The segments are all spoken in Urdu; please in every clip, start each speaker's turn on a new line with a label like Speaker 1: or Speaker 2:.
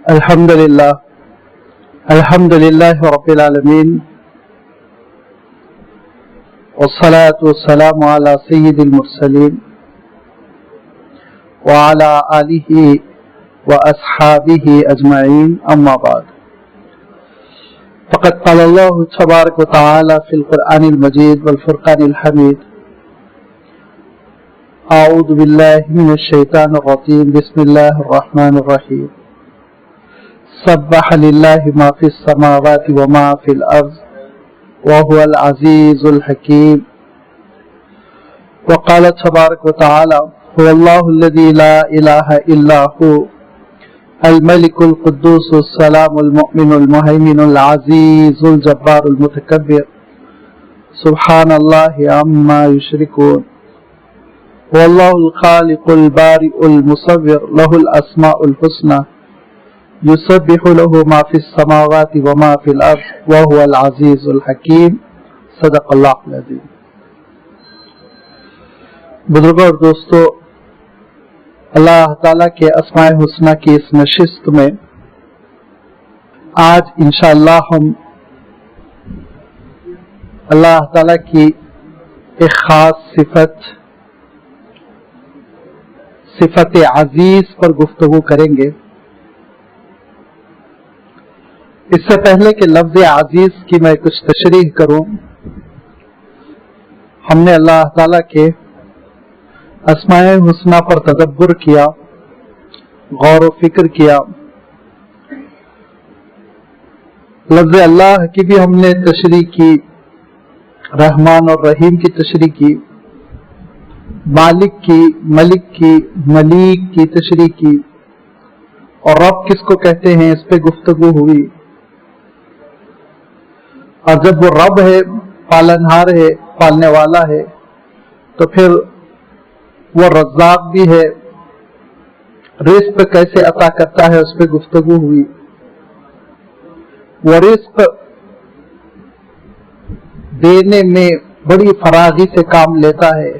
Speaker 1: الحمد لله رب العالمين والصلاة والسلام على سيد المرسلين وعلى آله وأصحابه أجمعين أما بعد فقد قال الله تبارك وتعالى في القرآن المجيد والفرقان الحميد أعوذ بالله من الشيطان الرجيم بسم الله الرحمن الرحيم سبح لله ما في السماوات وما في الأرض وهو العزيز الحكيم وقال تبارك وتعالى هو الله الذي لا إله إلا هو الملك القدوس السلام المؤمن المهيمن العزيز الجبار المتكبر سبحان الله عما يشركون هو الله الخالق البارئ المصور له الأسماء الحسنى يسبح له ما في السماوات وما في الأرض وهو العزيز الحكيم صدق اللہ العظیم۔ بزرگوں اور دوستو، اللہ تعالیٰ کے اسماء حسنہ کی اس نشست میں آج انشاءاللہ ہم اللہ تعالیٰ کی ایک خاص صفت عزیز پر گفتگو کریں گے۔ اس سے پہلے کہ لفظ عزیز کی میں کچھ تشریح کروں، ہم نے اللہ تعالیٰ کے اسماء حسنہ پر تدبر کیا، غور و فکر کیا۔ لفظ اللہ کی بھی ہم نے تشریح کی، رحمان اور رحیم کی تشریح کی، مالک کی، ملک کی، ملیک کی تشریح کی، اور رب کس کو کہتے ہیں اس پہ گفتگو ہوئی۔ اور جب وہ رب ہے، پالنہار ہے، پالنے والا ہے، تو پھر وہ رزاق بھی ہے، رزق کیسے عطا کرتا ہے اس پہ گفتگو ہوئی۔ وہ رزق دینے میں بڑی فراغی سے کام لیتا ہے،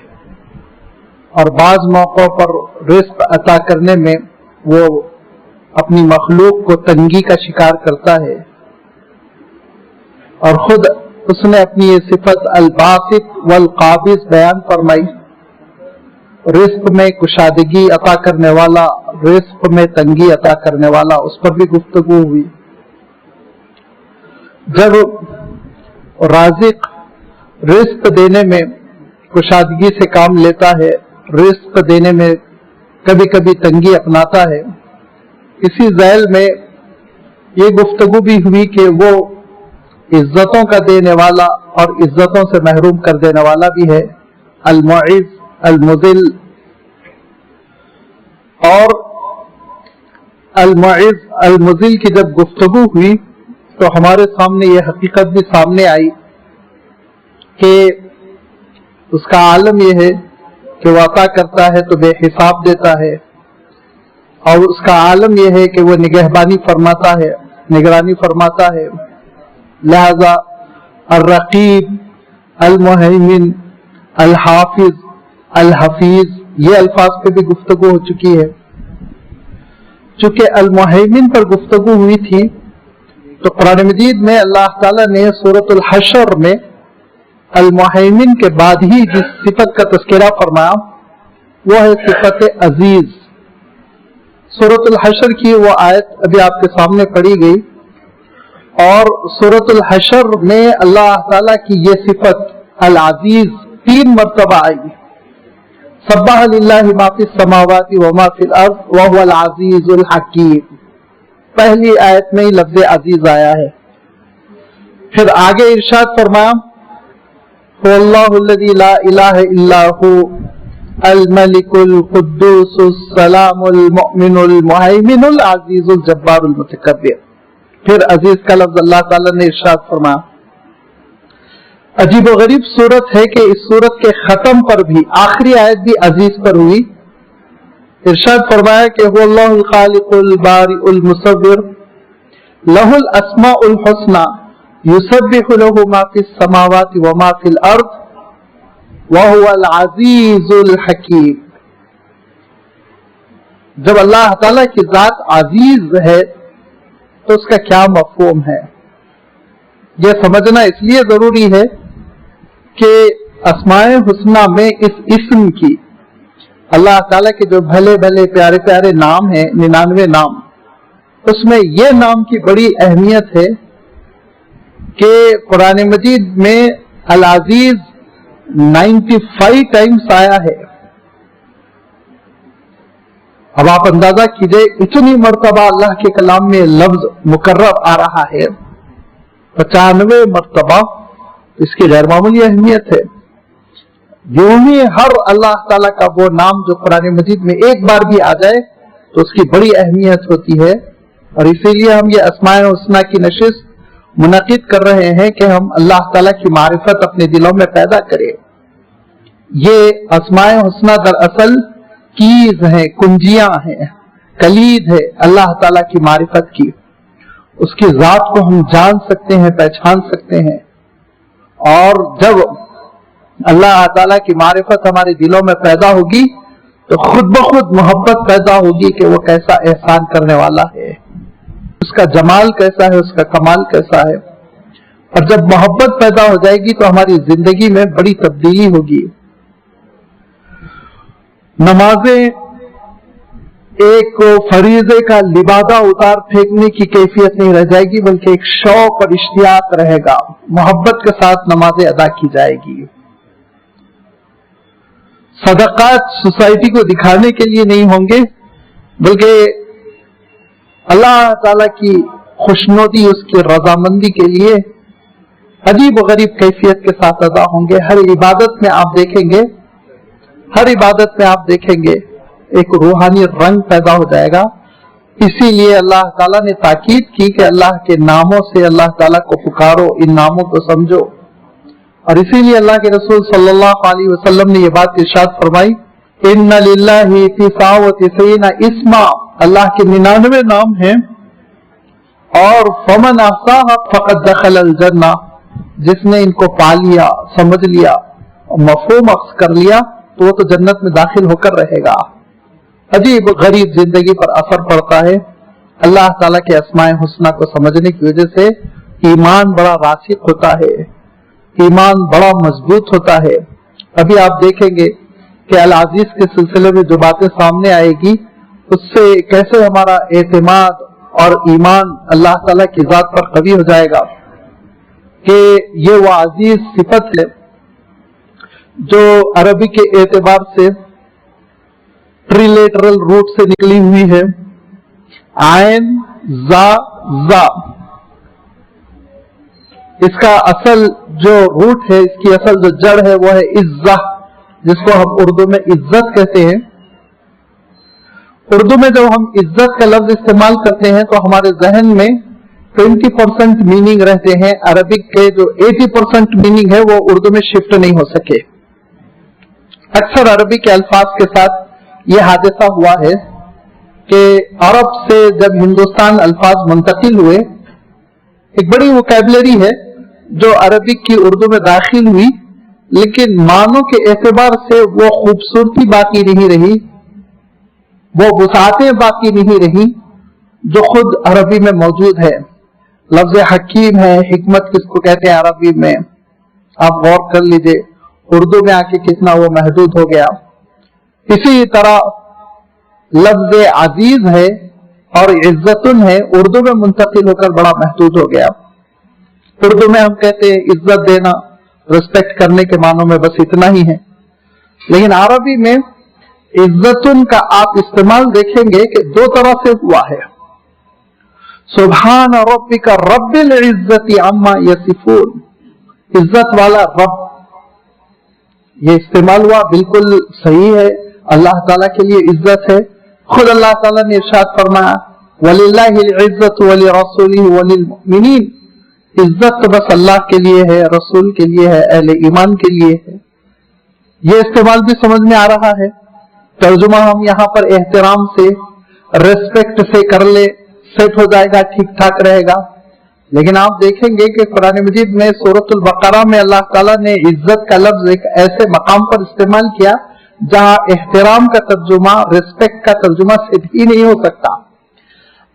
Speaker 1: اور بعض موقعوں پر رزق عطا کرنے میں وہ اپنی مخلوق کو تنگی کا شکار کرتا ہے، اور خود اس نے اپنی یہ صفت الباسط والقابض بیان فرمائی، رزق میں کشادگی عطا کرنے والا، رزق میں تنگی عطا کرنے والا، اس پر بھی گفتگو ہوئی۔ جب رازق رزق دینے میں کشادگی سے کام لیتا ہے، رزق دینے میں کبھی کبھی تنگی اپناتا ہے، اسی ذیل میں یہ گفتگو بھی ہوئی کہ وہ عزتوں کا دینے والا اور عزتوں سے محروم کر دینے والا بھی ہے، المعز المذل۔ اور المعز المذل کی جب گفتگو ہوئی تو ہمارے سامنے یہ حقیقت بھی سامنے آئی کہ اس کا عالم یہ ہے کہ وہ عطا کرتا ہے تو بے حساب دیتا ہے، اور اس کا عالم یہ ہے کہ وہ نگہبانی فرماتا ہے، نگرانی فرماتا ہے۔ لہذا الرقیب، المہیمن، الحافظ، الحفیظ، یہ الفاظ پہ بھی گفتگو ہو چکی ہے۔ چونکہ المہیمن پر گفتگو ہوئی تھی تو قرآن مجید میں اللہ تعالیٰ نے سورۃ الحشر میں المہیمن کے بعد ہی جس صفت کا تذکرہ فرمایا وہ ہے صفت عزیز۔ سورۃ الحشر کی وہ آیت ابھی آپ کے سامنے پڑھی گئی، اور سورۃ الحشر میں اللہ تعالیٰ کی یہ صفت العزیز 3 مرتبہ آئی۔ سبح للہ ما فی السماوات وما فی الارض وهو العزیز الحکیم، پہلی آیت میں ہی لفظ عزیز آیا ہے۔ پھر آگے ارشاد فرمایا هو اللہ الذی لا الہ الا هو الملک القدوس السلام المؤمن المہیمن العزیز الجبار المتکبر۔ پھر عزیز کا لفظ اللہ تعالیٰ نے ارشاد فرمایا۔ عجیب و غریب صورت ہے کہ اس صورت کے ختم پر بھی آخری آیت بھی عزیز پر ہوئی۔ ارشاد فرمایا کہ هو اللہ الخالق البارئ المصور لہ الاسماء الحسنى یسبح لہ ما فی السماوات وما فی الارض وهو العزیز الحکیم۔ جب اللہ تعالیٰ کی ذات عزیز ہے تو اس کا کیا مفہوم ہے؟ یہ سمجھنا اس لیے ضروری ہے کہ اسماء حسنہ میں اس اسم کی، اللہ تعالیٰ کے جو بھلے بھلے پیارے پیارے نام ہیں 99 نام، اس میں یہ نام کی بڑی اہمیت ہے کہ قرآن مجید میں العزیز 95 ٹائمز آیا ہے۔ اب آپ اندازہ کیجئے اتنی مرتبہ اللہ کے کلام میں لفظ مکرر آ رہا ہے، 95 مرتبہ، اس کی غیر معمولی اہمیت ہے۔ یوں ہی ہر اللہ تعالیٰ کا وہ نام جو قرآن مجید میں ایک بار بھی آ جائے تو اس کی بڑی اہمیت ہوتی ہے، اور اسی لیے ہم یہ اسماء حسنہ کی نشست منعقد کر رہے ہیں کہ ہم اللہ تعالیٰ کی معرفت اپنے دلوں میں پیدا کریں۔ یہ اسماء حسنہ دراصل کیز ہیں، کنجیاں ہیں، کلید ہے اللہ تعالیٰ کی معرفت کی۔ اس کی ذات کو ہم جان سکتے ہیں، پہچان سکتے ہیں، اور جب اللہ تعالیٰ کی معرفت ہمارے دلوں میں پیدا ہوگی تو خود بخود محبت پیدا ہوگی کہ وہ کیسا احسان کرنے والا ہے، اس کا جمال کیسا ہے، اس کا کمال کیسا ہے۔ اور جب محبت پیدا ہو جائے گی تو ہماری زندگی میں بڑی تبدیلی ہوگی۔ نمازیں ایک فریضے کا لبادہ اتار پھینکنے کی کیفیت نہیں رہ جائے گی، بلکہ ایک شوق اور اشتیاق رہے گا، محبت کے ساتھ نمازیں ادا کی جائے گی۔ صدقات سوسائٹی کو دکھانے کے لیے نہیں ہوں گے، بلکہ اللہ تعالی کی خوشنودی، اس کی رضامندی کے لیے عجیب و غریب کیفیت کے ساتھ ادا ہوں گے۔ ہر عبادت میں آپ دیکھیں گے ایک روحانی رنگ پیدا ہو جائے گا۔ اسی لیے اللہ تعالیٰ نے تاکید کی کہ اللہ کے ناموں سے اللہ تعالیٰ کو پکارو، ان ناموں کو سمجھو، اور اسی لیے اللہ کے رسول صلی اللہ علیہ وسلم نے یہ بات ارشاد فرمائی، ان للہ 99 اسما، اللہ کے 99 نام ہیں، اور فمن احصاها فقد دخل الجنہ، جس نے ان کو پا لیا، سمجھ لیا، مفہوم اخذ کر لیا تو وہ تو جنت میں داخل ہو کر رہے گا۔ عجیب غریب زندگی پر اثر پڑتا ہے اللہ تعالیٰ کے اسماء حسنہ کو سمجھنے کی وجہ سے۔ ایمان بڑا راسخ ہوتا ہے، ایمان بڑا مضبوط ہوتا ہے۔ ابھی آپ دیکھیں گے کہ العزیز کے سلسلے میں جو باتیں سامنے آئے گی اس سے کیسے ہمارا اعتماد اور ایمان اللہ تعالیٰ کی ذات پر قوی ہو جائے گا کہ یہ وہ عزیز صفت ہے جو عربی کے اعتبار سے ٹریلیٹرل روٹ سے نکلی ہوئی ہے، عین زا زا۔ اس کا اصل جو روٹ ہے، اس کی اصل جو جڑ ہے وہ ہے عزہ، جس کو ہم اردو میں عزت کہتے ہیں۔ اردو میں جب ہم عزت کا لفظ استعمال کرتے ہیں تو ہمارے ذہن میں 20% میننگ رہتے ہیں، عربک کے جو 80% میننگ ہے وہ اردو میں شفٹ نہیں ہو سکے۔ اکثر عربی کے الفاظ کے ساتھ یہ حادثہ ہوا ہے کہ عرب سے جب ہندوستان الفاظ منتقل ہوئے، ایک بڑی ووکیبلری ہے جو عربک کی اردو میں داخل ہوئی، لیکن معنوں کے اعتبار سے وہ خوبصورتی باقی نہیں رہی، وہ وسعتیں باقی نہیں رہی جو خود عربی میں موجود ہے۔ لفظ حکیم ہے، حکمت کس کو کہتے ہیں عربی میں، آپ غور کر لیجئے، اردو میں آ کے کتنا وہ محدود ہو گیا۔ اسی طرح لفظ عزیز ہے اور عزتن ہے، اردو میں منتقل ہو کر بڑا محدود ہو گیا۔ اردو میں ہم کہتے ہیں عزت دینا، ریسپیکٹ کرنے کے معنوں میں بس اتنا ہی ہے، لیکن عربی میں عزتن کا آپ استعمال دیکھیں گے کہ دو طرح سے ہوا ہے۔ سبحان ربک رب العزت عما یصفون، عزت والا رب، یہ استعمال ہوا، بالکل صحیح ہے، اللہ تعالیٰ کے لیے عزت ہے۔ خود اللہ تعالیٰ نے ارشاد فرمایا وَلِلَّهِ الْعِزَّةُ وَلِرَسُولِهِ وَلِلْمُؤْمِنِينَ، عزت تو بس اللہ کے لیے ہے، رسول کے لیے ہے، اہل ایمان کے لیے ہے۔ یہ استعمال بھی سمجھ میں آ رہا ہے۔ ترجمہ ہم یہاں پر احترام سے، ریسپیکٹ سے کر لے، سیٹ ہو جائے گا، ٹھیک ٹھاک رہے گا۔ لیکن آپ دیکھیں گے کہ قرآن مجید میں سورۃ البقرہ میں اللہ تعالیٰ نے عزت کا لفظ ایک ایسے مقام پر استعمال کیا جہاں احترام کا ترجمہ، ریسپیکٹ کا ترجمہ صحیح نہیں ہو سکتا۔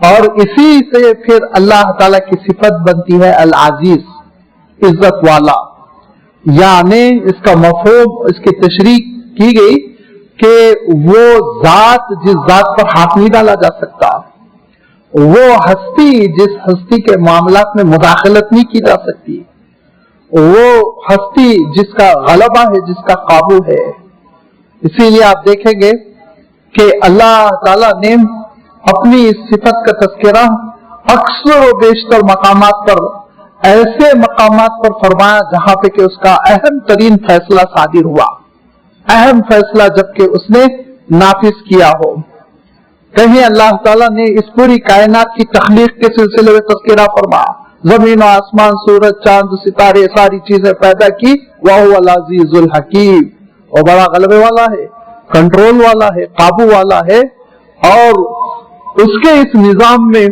Speaker 1: اور اسی سے پھر اللہ تعالیٰ کی صفت بنتی ہے العزیز، عزت والا. یعنی اس کا مفہوم، اس کی تشریح کی گئی کہ وہ ذات جس ذات پر ہاتھ نہیں ڈالا جا سکتا، وہ ہستی جس ہستی کے معاملات میں مداخلت نہیں کی جا سکتی، وہ ہستی جس کا غلبہ ہے، جس کا قابو ہے. اسی لیے آپ دیکھیں گے کہ اللہ تعالیٰ نے اپنی اس صفت کا تذکرہ اکثر و بیشتر مقامات پر، ایسے مقامات پر فرمایا جہاں پہ کہ اس کا اہم ترین فیصلہ صادر ہوا، اہم فیصلہ جبکہ اس نے نافذ کیا ہو. کہیں اللہ تعالیٰ نے اس پوری کائنات کی تخلیق کے سلسلے میں تذکرہ فرمایا، زمین و آسمان، سورج، چاند، ستارے، ساری چیزیں پیدا کی. وَهُوَ الْعَزِيزُ الْحَكِيمُ، وہ بڑا غلبے والا ہے، کنٹرول والا ہے، قابو والا ہے، اور اس کے اس نظام میں،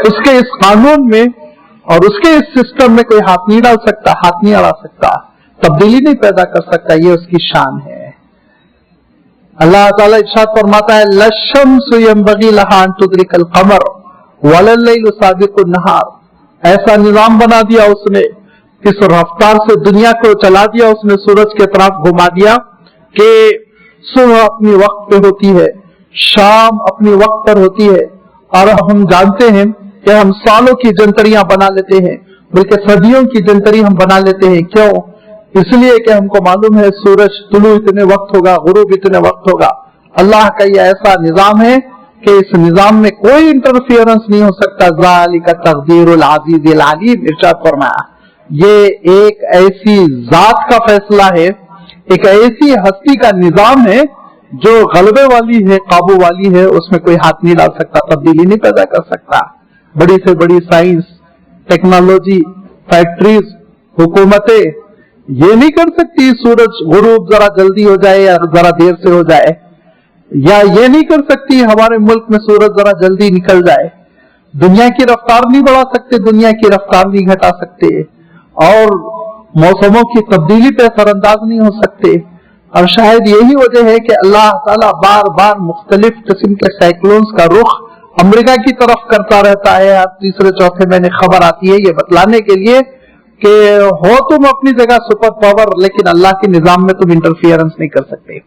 Speaker 1: اس کے اس قانون میں اور اس کے اس سسٹم میں کوئی ہاتھ نہیں ڈال سکتا، ہاتھ نہیں اڑا سکتا، تبدیلی نہیں پیدا کر سکتا. یہ اس کی شان ہے. اللہ تعالیٰ ارشاد فرماتا ہے لَلشَّمْسُ يَنبَغِي لَهَا أَن تُدْرِكَ الْقَمَرَ وَلَلَّيْلُ سَابِقُ النَّهَارِ. ایسا نظام بنا دیا اس نے، اس رفتار سے دنیا کو چلا دیا اس نے، سورج کے طرف گھما دیا کہ صبح اپنی وقت پہ ہوتی ہے، شام اپنی وقت پر ہوتی ہے. اور ہم جانتے ہیں کہ ہم سالوں کی جنتریاں بنا لیتے ہیں، بلکہ صدیوں کی جنتری ہم بنا لیتے ہیں. کیوں؟ اس لیے کہ ہم کو معلوم ہے سورج طلوع اتنے وقت ہوگا، غروب اتنے وقت ہوگا. اللہ کا یہ ایسا نظام ہے کہ اس نظام میں کوئی انٹرفیئرنس نہیں ہو سکتا. ذالک تقدیر العزیز العلیم، ارشاد فرمایا یہ ایک ایسی ذات کا فیصلہ ہے، ایک ایسی ہستی کا نظام ہے جو غلبے والی ہے، قابو والی ہے. اس میں کوئی ہاتھ نہیں ڈال سکتا، تبدیلی نہیں پیدا کر سکتا. بڑی سے بڑی سائنس، ٹیکنالوجی، فیکٹریز، حکومتیں یہ نہیں کر سکتی سورج غروب ذرا جلدی ہو جائے یا ذرا دیر سے ہو جائے، یا یہ نہیں کر سکتی ہمارے ملک میں سورج ذرا جلدی نکل جائے. دنیا کی رفتار نہیں بڑھا سکتے، دنیا کی رفتار نہیں گھٹا سکتے، اور موسموں کی تبدیلی پہ اثر انداز نہیں ہو سکتے. اور شاید یہی وجہ ہے کہ اللہ تعالیٰ بار بار مختلف قسم کے سائیکلونز کا رخ امریکہ کی طرف کرتا رہتا ہے. ہر تیسرے چوتھے مہینے خبر آتی ہے یہ بتلانے کے لیے کہ ہو تم اپنی جگہ سپر پاور، لیکن اللہ کے نظام میں تم انٹرفیئرنس نہیں کر سکتے.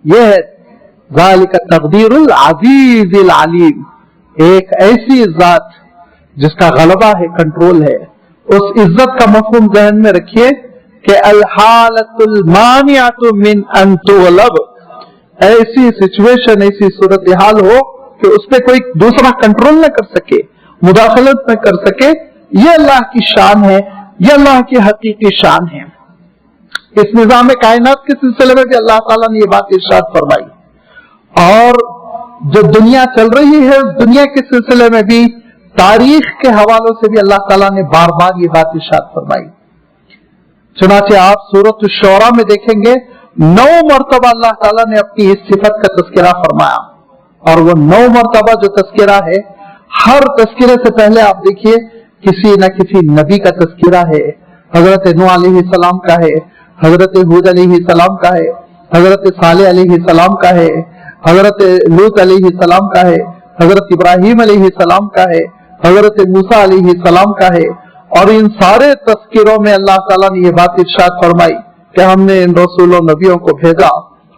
Speaker 1: یہ ہے ذالک تقدیر العزیز العلیم، ایک ایسی ذات جس کا غلبہ ہے، کنٹرول ہے. اس عزت کا مفہوم ذہن میں رکھیے کہ الحالت المانعۃ من ان تغلب، ایسی سچویشن، ایسی صورتحال ہو کہ اس پہ کوئی دوسرا کنٹرول نہ کر سکے، مداخلت نہ کر سکے. یہ اللہ کی شان ہے، یہ اللہ کی حقیقی شان ہے. اس نظام کائنات کے سلسلے میں بھی اللہ تعالیٰ نے یہ بات ارشاد فرمائی، اور جو دنیا چل رہی ہے اس دنیا کے سلسلے میں بھی تاریخ کے حوالوں سے بھی اللہ تعالیٰ نے بار بار یہ بات ارشاد فرمائی. چنانچہ آپ سورۃ الشعراء میں دیکھیں گے 9 مرتبہ اللہ تعالیٰ نے اپنی اس صفت کا تذکرہ فرمایا. اور وہ 9 مرتبہ جو تذکرہ ہے، ہر تذکرے سے پہلے آپ دیکھیے کسی نہ کسی نبی کا تذکرہ ہے. حضرت نوح علیہ السلام کا ہے، حضرت ہود علیہ السلام کا ہے، حضرت صالح علیہ السلام کا ہے، حضرت لوط علیہ السلام کا ہے، حضرت ابراہیم علیہ السلام کا ہے، حضرت موسیٰ علیہ السلام کا ہے. اور ان سارے تذکروں میں اللہ تعالیٰ نے یہ بات ارشاد فرمائی کہ ہم نے ان رسول و نبیوں کو بھیجا.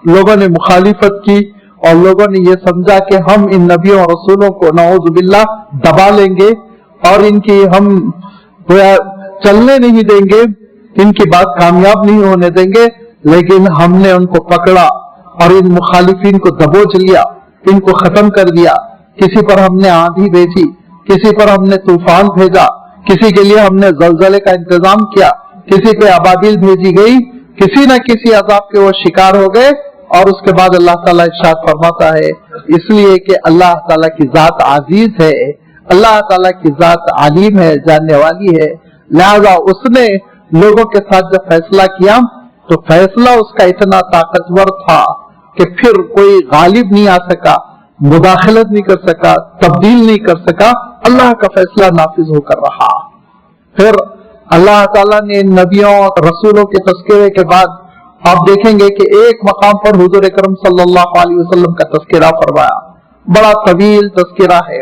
Speaker 1: لوگوں نے مخالفت کی اور لوگوں نے یہ سمجھا کہ ہم ان نبیوں اور رسولوں کو نعوذ باللہ دبا لیں گے اور ان کی ہم چلنے نہیں دیں گے، ان کی بات کامیاب نہیں ہونے دیں گے. لیکن ہم نے ان کو پکڑا اور ان مخالفین کو دبوچ لیا، ان کو ختم کر دیا. کسی پر ہم نے آندھی بھیجی، کسی پر ہم نے طوفان بھیجا، کسی کے لیے ہم نے زلزلے کا انتظام کیا، کسی پہ ابابیل بھیجی گئی، کسی نہ کسی عذاب کے وہ شکار ہو گئے. اور اس کے بعد اللہ تعالیٰ ارشاد فرماتا ہے اس لیے کہ اللہ تعالیٰ کی ذات عزیز ہے، اللہ تعالیٰ کی ذات علیم ہے، جاننے والی ہے. لہذا اس نے لوگوں کے ساتھ جب فیصلہ کیا تو فیصلہ اس کا اتنا طاقتور تھا کہ پھر کوئی غالب نہیں آ سکا، مداخلت نہیں کر سکا، تبدیل نہیں کر سکا. اللہ کا فیصلہ نافذ ہو کر رہا. پھر اللہ تعالیٰ نے نبیوں اور رسولوں کے تذکرے کے بعد آپ دیکھیں گے کہ ایک مقام پر حضور اکرم صلی اللہ علیہ وسلم کا تذکرہ فرمایا. بڑا طویل تذکرہ ہے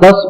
Speaker 1: 10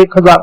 Speaker 1: 1000,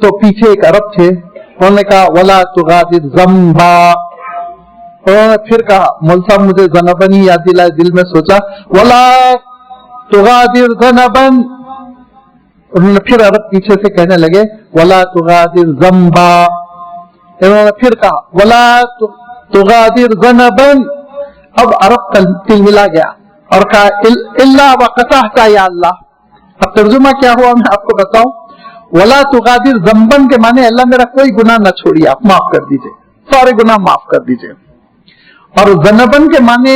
Speaker 1: تو پیچھے ایک عرب تھے, انہوں نے کہا ولا تغادر ذنبا. انہوں نے پھر کہا, مول صاحب مجھے ذنبن ہی یاد دلائے, دل میں سوچا ولا تغادر ذنبن. انہوں نے پھر عرب پیچھے سے کہنے لگے ولا تغادر ذنبا. انہوں نے پھر کہا ولا تغادر ذنبن. اب عرب تل ملا گیا اور کہا الا وقطعت یا اللہ. اب ترجمہ کیا ہوا میں آپ کو بتاؤں. ولا تغادر ذنبن کے معنی اللہ میرا کوئی گناہ نہ چھوڑیے, آپ معاف کر دیجئے, سارے گناہ معاف کر دیجئے. اور ذنبن کے معنی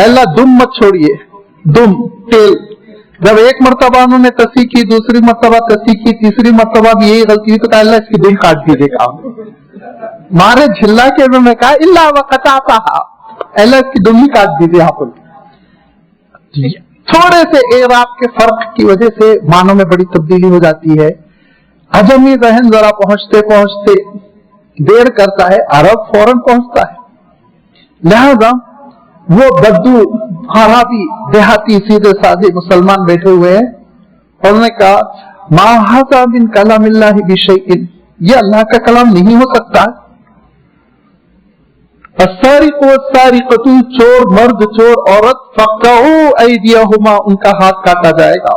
Speaker 1: اللہ دم مت چھوڑیے, دم تیل. جب ایک مرتبہ انہوں نے تصحیح کی, دوسری مرتبہ تصحیح کی, تیسری مرتبہ بھی یہی غلطی ہوئی تو کہا اللہ اس کی دم کاٹ دیجیے. کہا مارے جھلا کے انہوں نے کہا الا وقطعتها, اللہ اس کی دم ہی کاٹ دیجیے. آپ تھوڑے سے اعراب کے فرق کی وجہ سے معنوں میں بڑی تبدیلی ہو جاتی ہے. عجمی ذہن ذرا پہنچتے پہنچتے دیر کرتا ہے, عرب فوراً پہنچتا ہے. لہذا وہ بدو عربی دیہاتی سیدھے سادے مسلمان بیٹھے ہوئے ہیں, اور انہوں نے کہا ما ھذا من کلام اللہ بشیء, یہ اللہ کا کلام نہیں ہو سکتا. السارق والسارقۃ, چور مرد چور عورت, فقطعوا ایدیہما, ان کا ہاتھ کاٹا جائے گا.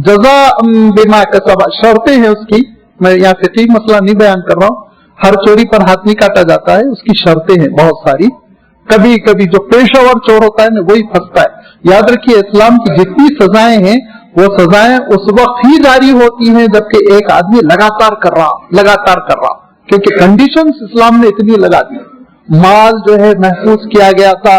Speaker 1: جزاء بما کسبا, شرطیں ہیں اس کی, میں یہاں فقہی مسئلہ نہیں بیان کر رہا ہوں, ہر چوری پر ہاتھ نہیں کاٹا جاتا ہے, اس کی شرطیں ہیں بہت ساری. کبھی کبھی جو پیشہ ور چور ہوتا ہے نا وہی پھنستا ہے. یاد رکھیے اسلام کی جتنی سزائیں ہیں وہ سزائیں اس وقت ہی جاری ہوتی ہیں جبکہ ایک آدمی لگاتار کر رہا, کیونکہ کنڈیشنز اسلام نے اتنی لگا دی. مال جو ہے محفوظ کیا گیا تھا,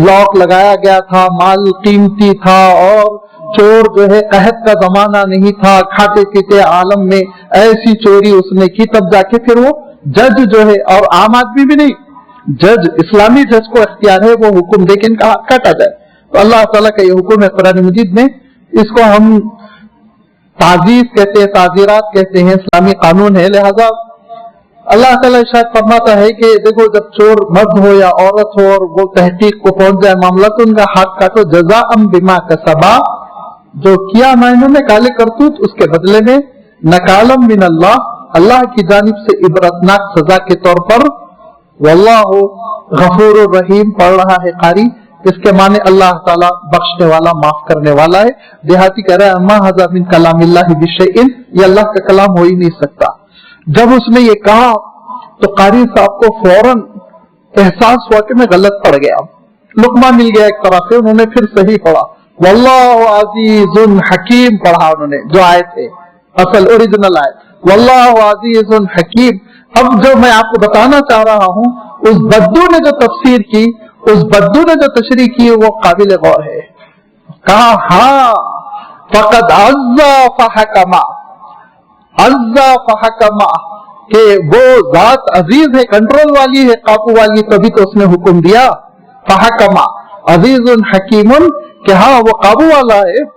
Speaker 1: لاک لگایا گیا تھا, مال قیمتی تھا, اور چور جو ہے قحط کا زمانہ نہیں تھا, کھاتے پیتے عالم میں ایسی چوری اس نے کی. تب جا کے پھر وہ جج جو ہے, اور عام آدمی بھی نہیں, جج اسلامی جج کو اختیار ہے وہ حکم دے کے ان کا ہاتھ کاٹا جائے. تو اللہ تعالیٰ کا یہ حکم ہے قرآن مجید میں, اس کو ہم تعزیز کہتے ہیں, تعزیرات کہتے ہیں, اسلامی قانون ہے. لہذا اللہ تعالیٰ شاید فرماتا ہے کہ دیکھو جب چور مرد ہو یا عورت ہو اور وہ تحقیق کو پہنچ جائے معاملہ, تو ان کا ہاتھ کاٹو. جزاء بما کسبا, جو کیا نا انہوں نے کالے کرتوت, اس کے بدلے میں نکالم من اللہ, اللہ کی جانب سے عبرتناک سزا کے طور پر. واللہ غفور الرحیم پڑھ رہا ہے قاری, اس کے معنی اللہ تعالیٰ بخشنے والا معاف کرنے والا ہے. دیہاتی کہہ رہا ہے ما ھذا من کلام اللہ بشیء, یہ اللہ کا کلام ہو ہی نہیں سکتا. جب اس نے یہ کہا تو قاری صاحب کو فوراً احساس ہوا کہ میں غلط پڑھ گیا. لقمہ مل گیا ایک طرح سے, انہوں نے پھر صحیح پڑھا, واللہ عزیز حکیم پڑھا انہوں نے, جو آئے تھے اصل اوریجنل آئے, واللہ عزیز حکیم. اب جو میں آپ کو بتانا چاہ رہا ہوں, اس بدو نے جو تفسیر کی, اس بدو نے جو تشریح کی, وہ قابل غور ہے. کہا ہاں فقد عزا فحکما, عزا فحکما, کہ وہ ذات عزیز ہے, کنٹرول والی ہے, قابو والی, تبھی تو اس نے حکم دیا. فحکما عزیز حکیم, کہ ہاں وہ قابو والا ہے,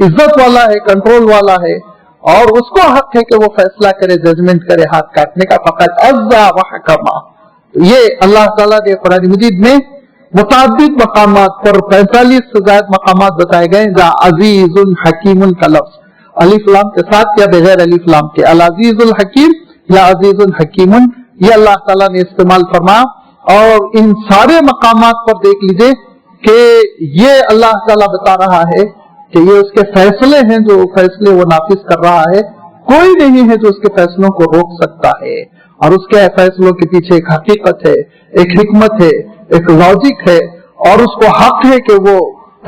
Speaker 1: عزت والا ہے, کنٹرول والا ہے, اور اس کو حق ہے کہ وہ فیصلہ کرے, ججمنٹ کرے ہاتھ کاٹنے کا. فقط عزا وحکما, یہ اللہ تعالیٰ نے قرآن مجید میں متعدد مقامات پر 45 سے زائد مقامات بتائے گئے جہاں عزیز حکیم کا لفظ الف لام کے ساتھ یا بغیر الف لام کے, العزیز الحکیم یا عزیز الحکیم, یہ اللہ تعالیٰ نے استعمال فرمایا. اور ان سارے مقامات پر دیکھ لیجئے کہ یہ اللہ تعالیٰ بتا رہا ہے کہ یہ اس کے فیصلے ہیں, جو فیصلے وہ نافذ کر رہا ہے. کوئی نہیں ہے جو اس کے فیصلوں کو روک سکتا ہے, اور اس کے فیصلوں کے پیچھے ایک حقیقت ہے, ایک حکمت ہے, ایک لاجک ہے, اور اس کو حق ہے کہ وہ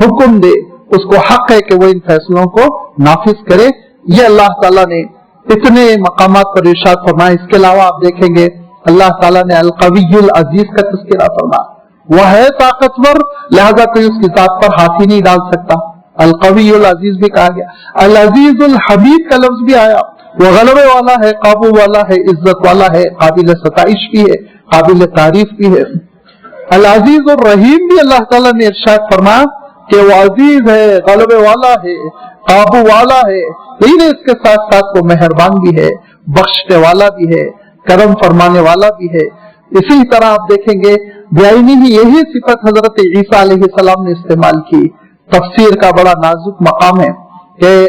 Speaker 1: حکم دے, اس کو حق ہے کہ وہ ان فیصلوں کو نافذ کرے. یہ اللہ تعالیٰ نے اتنے مقامات پر ارشاد فرمایا. اس کے علاوہ آپ دیکھیں گے اللہ تعالیٰ نے القوی العزیز کا تذکرہ فرمایا, وہ ہے طاقتور, لہذا کوئی اس کی ذات پر ہاتھ ہی نہیں ڈال سکتا. القوی العزیز بھی کہا گیا. العزیز الحمید کا لفظ بھی آیا, وہ غلبے والا ہے, قابو والا ہے, عزت والا ہے, قابل ستائش بھی ہے, قابل تعریف بھی ہے. العزیز الرحیم بھی اللہ تعالیٰ نے ارشاد فرمایا کہ وہ عزیز ہے, غلبے والا ہے, قابو والا ہے, لیکن اس کے ساتھ ساتھ وہ مہربان بھی ہے, بخشنے والا بھی ہے, کرم فرمانے والا بھی ہے. اسی طرح آپ دیکھیں گے بیائی ہی یہی صفت حضرت عیسیٰ علیہ السلام نے استعمال کی. تفسیر کا بڑا نازک مقام ہے کہ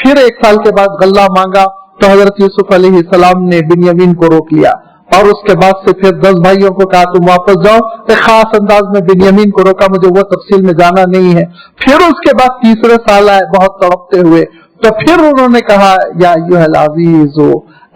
Speaker 1: پھر 1 سال کے بعد غلہ مانگا تو حضرت یوسف علیہ السلام نے بنیامین کو روک لیا، اور اس کے بعد سے پھر 10 بھائیوں کو کہا تم واپس جاؤ، ایک خاص انداز میں بنیامین کو روکا، مجھے وہ تفصیل میں جانا نہیں ہے۔ پھر اس کے بعد تیسرے سال آئے بہت تڑپتے ہوئے، تو پھر انہوں نے کہا یا ایھا العزیز،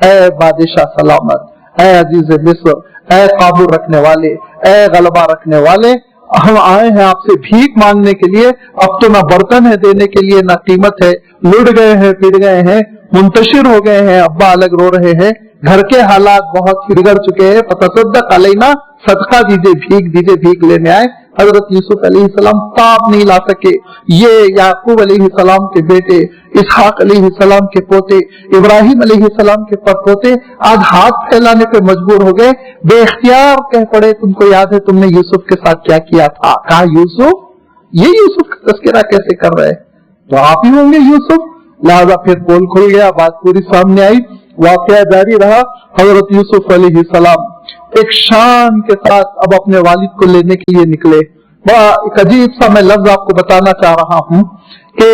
Speaker 1: اے بادشاہ سلامت، اے عزیز مصر، اے قابو رکھنے والے، اے غلبہ رکھنے والے، ہم آئے ہیں آپ سے بھیک مانگنے کے لیے، اب تو نہ برتن ہے دینے کے لیے، نہ قیمت ہے، لٹ گئے ہیں، پٹ گئے ہیں، منتشر ہو گئے ہیں، ابا الگ رو رہے ہیں، گھر کے حالات بہت بگڑ چکے ہیں، فتصدق علینا، صدقہ دیجئے، بھیک لینے آئے۔ حضرت یوسف علیہ السلام تاب نہیں لا سکے، یہ یعقوب علیہ السلام کے بیٹے، اسحاق علیہ السلام کے پوتے، ابراہیم علیہ السلام کے پڑپوتے آج ہاتھ پھیلانے پہ مجبور ہو گئے، بے اختیار کہہ پڑے تم کو یاد ہے تم نے یوسف کے ساتھ کیا کیا تھا؟ کہا یوسف، یہ یوسف کا تذکرہ کیسے کر رہے؟ تو آپ ہی ہوں گے یوسف؟ لہذا پھر پول کھل گیا، بات پوری سامنے آئی، واقعہ جاری رہا۔ حضرت یوسف علیہ السلام ایک شان کے ساتھ اب اپنے والد کو لینے کے لیے نکلے۔ بڑا ایک عجیب سا میں لفظ آپ کو بتانا چاہ رہا ہوں کہ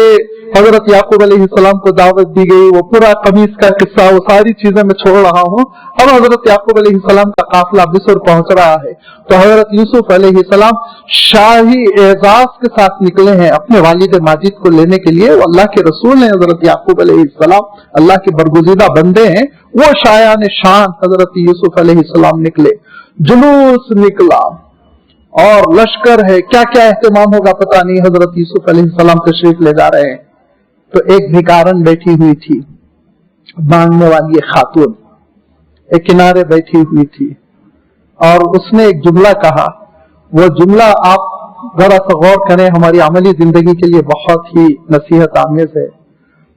Speaker 1: حضرت یعقوب علیہ السلام کو دعوت دی گئی، وہ پورا قمیص کا قصہ، وہ ساری چیزیں میں چھوڑ رہا ہوں۔ اب حضرت یعقوب علیہ السلام کا قافلہ مصر پہنچ رہا ہے، تو حضرت یوسف علیہ السلام شاہی اعزاز کے ساتھ نکلے ہیں اپنے والد ماجد کو لینے کے لیے۔ وہ اللہ کے رسول ہیں حضرت یعقوب علیہ السلام، اللہ کے برگزیدہ بندے ہیں، وہ شایان شان حضرت یوسف علیہ السلام نکلے، جلوس نکلا اور لشکر ہے، کیا کیا اہتمام ہوگا پتہ نہیں۔ حضرت یوسف علیہ السلام تشریف لے جا رہے ہیں تو ایک بھکارن بیٹھی ہوئی تھی، مانگنے والی ایک خاتون ایک کنارے بیٹھی ہوئی تھی، اور اس نے ایک جملہ کہا، وہ جملہ آپ ذرا سا غور کریں، ہماری عملی زندگی کے لیے بہت ہی نصیحت آمیز ہے۔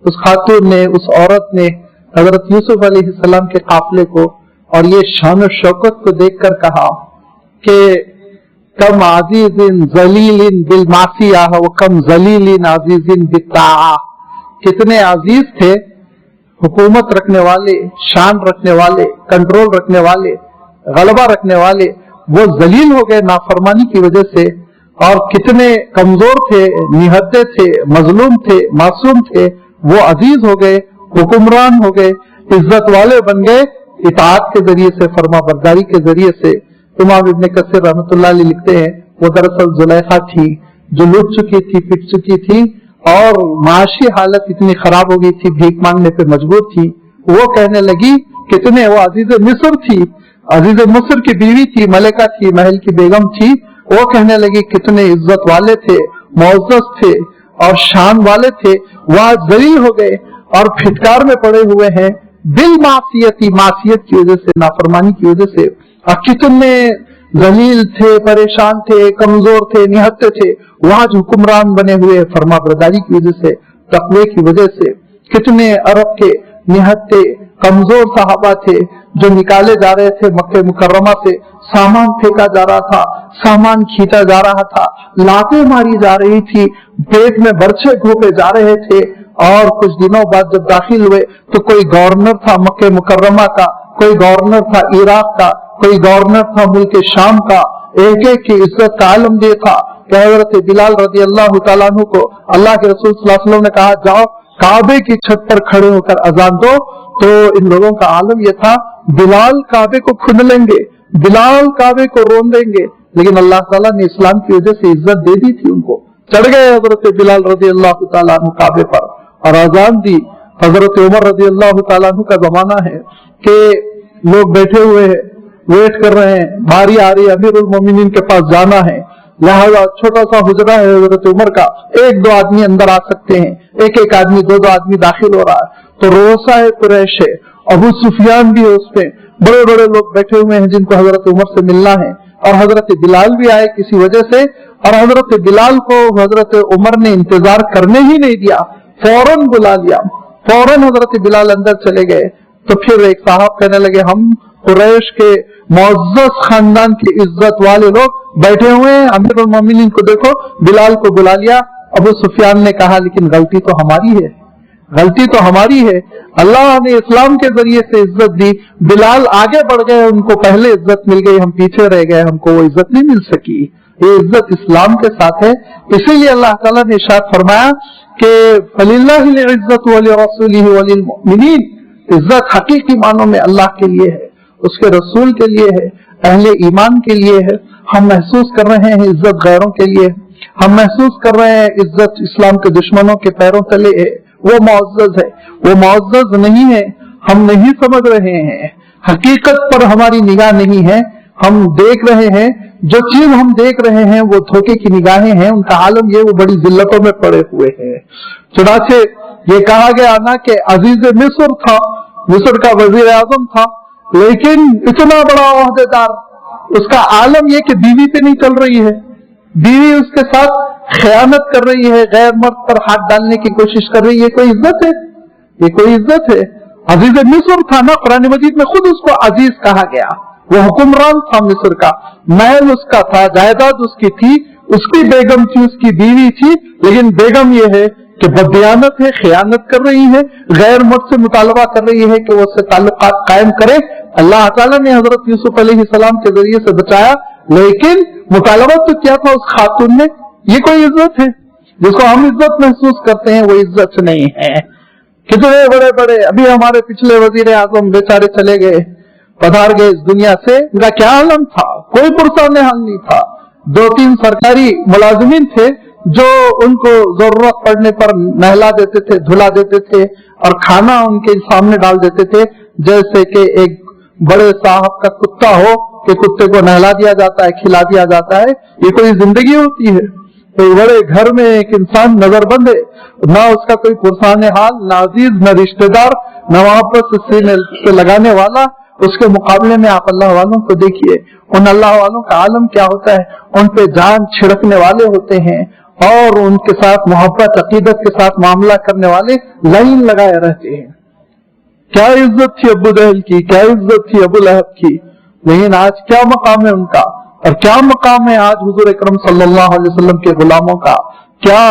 Speaker 1: اس خاتون نے، اس عورت نے حضرت یوسف علیہ السلام کے قافلے کو اور یہ شان و شوکت کو دیکھ کر کہا کہ کم عزیز ذلیل بالمعصیہ و کم ذلیل عزیز بالطاعہ، کتنے عزیز تھے، حکومت رکھنے والے، شان رکھنے والے، کنٹرول رکھنے والے، غلبہ رکنے والے، وہ ذلیل ہو گئے نافرمانی کی وجہ سے، اور کتنے کمزور تھے، نہتے تھے، مظلوم تھے، معصوم تھے، وہ عزیز ہو گئے، حکمران ہو گئے، عزت والے بن گئے، اطاعت کے ذریعے سے، فرما برداری کے ذریعے سے۔ امام ابن کثیر رحمۃ اللہ علیہ لکھتے ہیں وہ دراصل زلیخا تھی جو لٹ چکی تھی، پٹ چکی تھی، اور معاشی حالت اتنی خراب ہو گئی تھی، بھیک مانگنے پہ مجبور تھی۔ وہ کہنے لگی کتنے، وہ عزیز مصر تھی، عزیز مصر کی بیوی تھی، ملکہ تھی، محل کی بیگم تھی، وہ کہنے لگی کتنے عزت والے تھے، معزز تھے اور شان والے تھے، وہ آج ذلیل ہو گئے اور پھٹکار میں پڑے ہوئے ہیں بالمعصیتی، معصیت کی وجہ سے، نافرمانی کی وجہ سے۔ اور کتنے ذلیل تھے، پریشان تھے، کمزور تھے، نہتے تھے، وہ آج حکمران بنے ہوئے فرما برداری کی وجہ سے، تقوی کی وجہ سے۔ کتنے عرب کے نہتے کمزور صحابہ تھے جو نکالے جا رہے تھے مکہ مکرمہ سے، سامان پھینکا جا رہا تھا، سامان کھینچا جا رہا تھا، لاتیں ماری جا رہی تھی، پیٹ میں برچھے گھونپے جا رہے تھے، اور کچھ دنوں بعد جب داخل ہوئے تو کوئی گورنر تھا مکہ مکرمہ کا، کوئی گورنر تھا عراق کا، کوئی گورنر تھا ملک شام کا، ایک ایک کی عزت کا عالم یہ تھا کہ حضرت بلال رضی اللہ تعالیٰ عنہ کو اللہ کے رسول صلی اللہ علیہ وسلم نے کہا جاؤ کعبے کی چھت پر کھڑے ہو کر اذان دو، تو ان لوگوں کا عالم یہ تھا بلال کعبے کو کھن لیں گے، بلال کعبے کو رون دیں گے، لیکن اللہ تعالیٰ نے اسلام کی وجہ سے عزت دے دی تھی ان کو۔ چڑھ گئے حضرت بلال رضی اللہ تعالیٰ عنہ کعبے پر اور اذان دی۔ حضرت عمر رضی اللہ تعالیٰ عنہ کا زمانہ ہے کہ لوگ بیٹھے ہوئے ہیں، ویٹ کر رہے ہیں، باری آ رہی ہے، امیر المومنین کے پاس جانا ہے، لہذا چھوٹا سا حجرہ ہے حضرت عمر کا، 1-2 آدمی اندر آ سکتے ہیں، ایک آدمی 2 آدمی داخل ہو رہا ہے، تو روسا ہے، قریش ہے، ابو سفیان بھی ہے، اس پہ بڑے بڑے لوگ بیٹھے ہوئے ہیں جن کو حضرت عمر سے ملنا ہے، اور حضرت بلال بھی آئے کسی وجہ سے، اور حضرت بلال کو حضرت عمر نے انتظار کرنے ہی نہیں دیا، فوراً بلا لیا، فوراً حضرت بلال اندر چلے گئے۔ تو پھر ایک صاحب کہنے لگے ہم قریش کے معزز خاندان کے عزت والے لوگ بیٹھے ہوئے ہیں، امیر المومنین کو دیکھو، بلال کو بلا لیا۔ ابو سفیان نے کہا لیکن غلطی تو ہماری ہے، غلطی تو ہماری ہے، اللہ نے اسلام کے ذریعے سے عزت دی، بلال آگے بڑھ گئے، ان کو پہلے عزت مل گئی، ہم پیچھے رہ گئے، ہم کو وہ عزت نہیں مل سکی۔ یہ عزت اسلام کے ساتھ ہے. اسی لیے اللہ تعالیٰ نے ارشاد فرمایا کہ فَلِلَّهِ الْعِزَّةُ وَلِرَسُولِهِ وَلِلْمُؤْمِنِينَ. عزت حقیقی معنوں میں اللہ کے لیے ہے, اس کے رسول کے لیے ہے, اہل ایمان کے لیے ہے. ہم محسوس کر رہے ہیں عزت غیروں کے لیے, ہم محسوس کر رہے ہیں عزت اسلام کے دشمنوں کے پیروں تلے ہے. وہ معزز ہے, وہ معزز نہیں ہے. ہم نہیں سمجھ رہے ہیں, حقیقت پر ہماری نگاہ نہیں ہے. ہم دیکھ رہے ہیں, جو چیز ہم دیکھ رہے ہیں وہ دھوکے کی نگاہیں ہیں. ان کا عالم یہ وہ بڑی ذلتوں میں پڑے ہوئے ہیں. چنانچہ یہ کہا گیا نا کہ عزیز مصر تھا, مصر کا وزیر اعظم تھا, لیکن اتنا بڑا عہدیدار, اس کا عالم یہ کہ بیوی پہ نہیں چل رہی ہے, بیوی اس کے ساتھ خیانت کر رہی ہے, غیر مرد پر ہاتھ ڈالنے کی کوشش کر رہی ہے. یہ کوئی عزت ہے؟ یہ کوئی عزت ہے؟ عزیز مصر تھا نا, قرآن مجید میں خود اس کو عزیز کہا گیا. وہ حکمران تھا مصر کا, محل اس کا تھا, جائیداد اس کی تھی, اس کی بیگم تھی, اس کی بیوی تھی. لیکن بیگم یہ ہے کہ بددیانت ہے, خیانت کر رہی ہے, غیر مرد سے مطالبہ کر رہی ہے کہ وہ اس سے تعلقات قائم کرے. اللہ تعالیٰ نے حضرت یوسف علیہ السلام کے ذریعے سے بچایا, لیکن مطالبہ تو کیا تھا اس خاتون نے. یہ کوئی عزت ہے؟ جس کو ہم عزت محسوس کرتے ہیں وہ عزت نہیں ہے. کتنے بڑے بڑے, ابھی ہمارے پچھلے وزیر اعظم بیچارے چلے گئے, پدھار گئے اس دنیا سے. ان کا کیا عالم تھا؟ کوئی پرسان حال نہیں تھا. 2-3 سرکاری ملازمین تھے جو ان کو ضرورت پڑنے پر نہلا دیتے تھے, دھلا دیتے تھے, اور کھانا ان کے سامنے ڈال دیتے تھے, جیسے کہ ایک بڑے صاحب کا کتا ہو کہ کتے کو نہلا دیا جاتا ہے, کھلا دیا جاتا ہے. یہ کوئی زندگی ہوتی ہے؟ بڑے گھر میں ایک انسان نظر بند ہے, نہ اس کا کوئی پرسان حال, نہ عزیز, نہ رشتہ دار, نہ محبت سے لگانے والا. اس کے مقابلے میں آپ اللہ والوں کو دیکھیے, ان اللہ والوں کا عالم کیا ہوتا ہے. ان پہ جان چھڑکنے والے ہوتے ہیں, اور ان کے ساتھ محبت عقیدت کے ساتھ معاملہ کرنے والے لائن لگائے رہتے ہیں. کیا عزت تھی ابو جہل کی, کیا عزت تھی ابو لہب کی. لیکن آج کیا مقام ہے ان کا, اور کیا مقام ہے آج حضور اکرم صلی اللہ علیہ وسلم کے غلاموں کا, کیا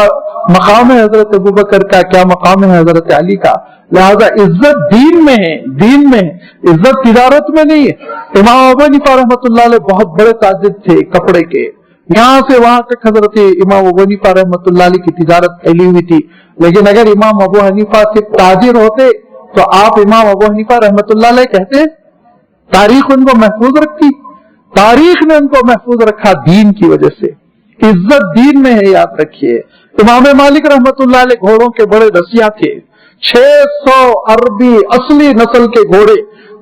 Speaker 1: مقام ہے حضرت ابوبکر کا, کیا مقام ہے حضرت علی کا. لہذا عزت دین میں ہے, دین میں ہے, عزت تجارت میں نہیں ہے. امام ابو حنیفہ رحمۃ اللہ علیہ بہت بڑے تاجر تھے کپڑے کے, یہاں سے وہاں تک حضرت امام ابو حنیفہ رحمۃ اللہ علیہ کی تجارت پھیلی ہوئی تھی. لیکن اگر امام ابو حنیفہ سے تاجر ہوتے تو آپ امام ابو حنیفہ رحمۃ اللہ علیہ کہتے؟ تاریخ ان کو محفوظ رکھتی. تاریخ نے ان کو محفوظ رکھا دین کی وجہ سے. عزت دین میں ہے, یاد رکھیے. امام مالک رحمۃ اللہ علیہ گھوڑوں کے بڑے رسیا تھے. 600 عربی اصلی نسل کے گھوڑے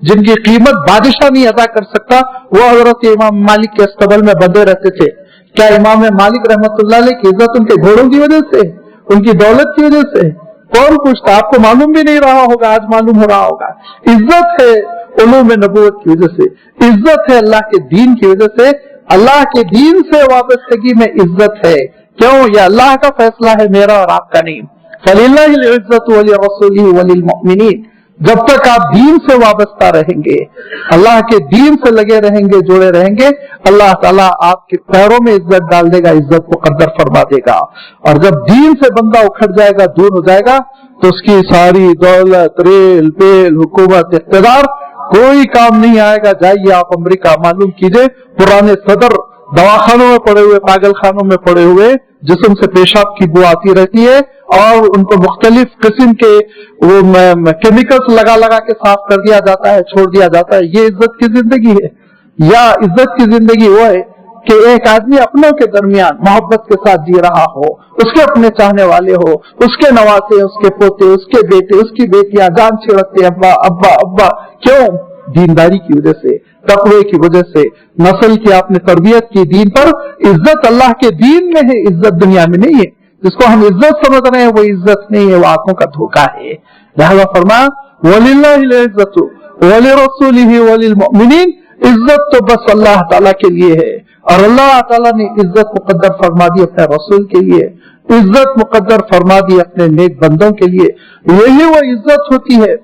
Speaker 1: جن کی قیمت بادشاہ نہیں ادا کر سکتا, وہ حضرت امام مالک کے استبل میں بندے رہتے تھے. کیا امام مالک رحمۃ اللہ علیہ کی عزت ان کے گھوڑوں کی وجہ سے, ان کی دولت کی وجہ سے؟ کون پوچھتا؟ آپ کو معلوم بھی نہیں رہا ہوگا, آج معلوم ہو رہا ہوگا. عزت ہے علوم نبوت کی وجہ سے, عزت ہے اللہ کے دین کی وجہ سے. اللہ کے دین سے وابستگی میں عزت ہے. کیوں؟ یہ اللہ کا فیصلہ ہے, میرا اور آپ کا نہیں. فَلِلَّهِ الْعِزَّةُ وَلِرَسُولِهِ وَلِلْمُؤْمِنِينَ. جب تک آپ دین سے وابستہ رہیں گے, اللہ کے دین سے لگے رہیں گے, جڑے رہیں گے, اللہ تعالیٰ آپ کے پیروں میں عزت ڈال دے گا, عزت کو قدر فرما دے گا. اور جب دین سے بندہ اکھڑ جائے گا, دور ہو جائے گا, تو اس کی ساری دولت, ریل پیل, حکومت, اقتدار کوئی کام نہیں آئے گا. جائیے آپ امریکہ, معلوم کیجئے پرانے صدر دواخانوں میں پڑے ہوئے, پاگل خانوں میں پڑے ہوئے, جسم سے پیشاب کی بو آتی رہتی ہے, اور ان کو مختلف قسم کے وہ کیمیکلز لگا لگا کے صاف کر دیا جاتا ہے, چھوڑ دیا جاتا ہے. یہ عزت کی زندگی ہے؟ یا عزت کی زندگی وہ ہے کہ ایک آدمی اپنوں کے درمیان محبت کے ساتھ جی رہا ہو, اس کے اپنے چاہنے والے ہو, اس کے نواسے, اس کے پوتے, اس کے بیٹے, اس کی بیٹیاں جان چھڑکتے ابا ابا ابا. کیوں؟ دینداری کی وجہ سے, تقوی کی وجہ سے, نسل کی آپ نے تربیت کی دین پر. عزت اللہ کے دین میں ہے, عزت دنیا میں نہیں ہے. جس کو ہم عزت سمجھ رہے ہیں وہ عزت نہیں ہے, وہ آنکھوں کا دھوکہ ہے. لہذا فرمایا وَلِلَّهِ الْعِزَّةُ وَلِرَسُولِهِ وَلِلْمُؤْمِنِينَ. عزت تو بس اللہ تعالیٰ کے لیے ہے, اور اللہ تعالیٰ نے عزت مقدر فرما دی اپنے رسول کے لیے, عزت مقدر فرما دی اپنے نیک بندوں کے لیے. یہی وہ عزت ہوتی ہے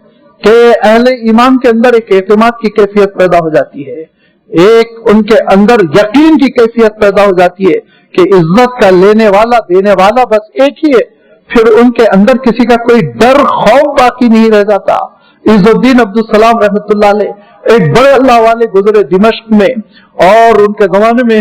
Speaker 1: کہ اہل ایمان کے اندر ایک اعتماد کی کیفیت پیدا ہو جاتی ہے, ایک ان کے اندر یقین کی کیفیت پیدا ہو جاتی ہے کہ عزت کا لینے والا دینے والا بس ایک ہی ہے. پھر ان کے اندر کسی کا کوئی ڈر خوف باقی نہیں رہ جاتا. عز الدین عبدالسلام رحمۃ اللہ علیہ ایک بڑے اللہ والے گزرے دمشق میں, اور ان کے زمانے میں